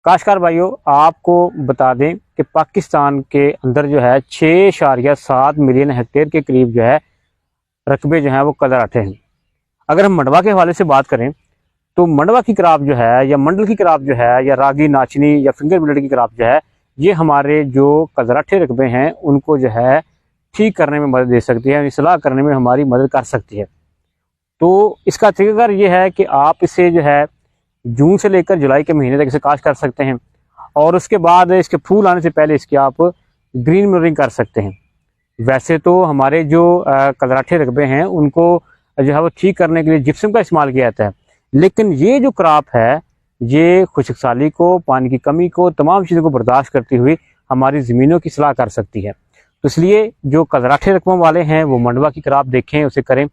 काश्तकार भाइयों, आपको बता दें कि पाकिस्तान के अंदर जो है 6.7 मिलियन हेक्टेयर के करीब जो है रकबे जो हैं वो कदराठे हैं। अगर हम मंडवा के हवाले से बात करें तो मंडवा की क्रॉप जो है या मंडल की क्रॉप जो है या रागी नाचनी या फिंगर मिलेट की क्रॉप जो है, ये हमारे जो कदराठे रकबे हैं उनको जो है ठीक करने में मदद दे सकती है, इस्लाह करने में हमारी मदद कर सकती है। तो इसका तरीकाकार ये है कि आप इसे जो है जून से लेकर जुलाई के महीने तक इसे काश्त कर सकते हैं और उसके बाद इसके फूल आने से पहले इसकी आप ग्रीन मिलरिंग कर सकते हैं। वैसे तो हमारे जो कदराठे रकबे हैं उनको जो है वो ठीक करने के लिए जिप्सम का इस्तेमाल किया जाता है, लेकिन ये जो क्रॉप है ये खुशकसाली को, पानी की कमी को, तमाम चीज़ों को बर्दाश्त करती हुई हमारी ज़मीनों की सलाह कर सकती है। तो इसलिए जो कदराठे रकबों वाले हैं वो मंडवा की क्रॉप देखें, उसे करें।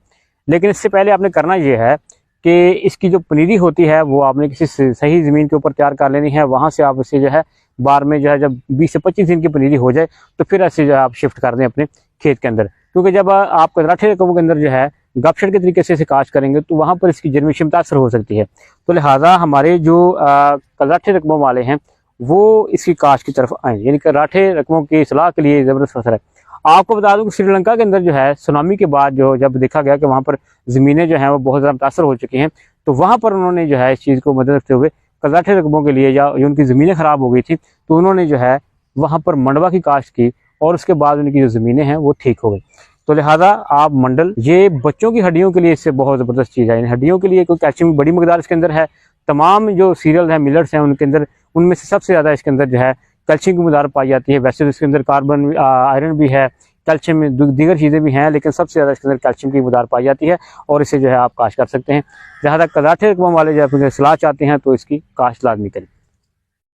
लेकिन इससे पहले आपने करना ये है कि इसकी जो पनीरी होती है वो आपने किसी सही ज़मीन के ऊपर तैयार कर लेनी है। वहाँ से आप इसे जो है बार में जो है जब 20 से 25 दिन की पनीरी हो जाए तो फिर ऐसे जो है आप शिफ्ट कर दें अपने खेत के अंदर, क्योंकि जब आप कदराठे रकबों के अंदर जो है गपशट के तरीके से इसे काश्त करेंगे तो वहाँ पर इसकी जर्मीशन मुतासर हो सकती है। तो लिहाजा हमारे जो कदराठे रकबों वाले हैं वो इसकी काश्त की तरफ आए, यानी कदराठे रकबों की सलाह के लिए ज़बरदस्त असर है। आपको बता दूं कि श्रीलंका के अंदर जो है सुनामी के बाद जो जब देखा गया कि वहाँ पर ज़मीनें जो हैं वो बहुत ज़्यादा मुतासर हो चुकी हैं, तो वहाँ पर उन्होंने जो है इस चीज़ को मद्देनजर रखते हुए कदराठे रकबों के लिए या उनकी ज़मीनें ख़राब हो गई थी तो उन्होंने जो है वहाँ पर मंडवा की काश्त की और उसके बाद उनकी जो ज़मीनें हैं वो ठीक हो गई। तो लिहाजा आप मंडल, ये बच्चों की हड्डियों के लिए इससे बहुत ज़बरदस्त चीज़ है। इन हड्डियों के लिए कोई कैल्शियम की बड़ी मकदार इसके अंदर है। तमाम जो सीरियल हैं, मिलट्स हैं, उनके अंदर उनमें से सबसे ज़्यादा इसके अंदर जो है कैल्शियम की मकदार पाई जाती है। वैसे तो इसके अंदर कार्बन, आयरन भी है, कैल्शियम में दीगर चीज़ें भी हैं, लेकिन सबसे ज़्यादा इसके अंदर कैल्शियम की मकदार पाई जाती है और इसे जो है आप काश्त कर सकते हैं। लिहाजा कदराठे रकबों वाले जो अपनी सलाह चाहते हैं तो इसकी काश्त लाजमी करें।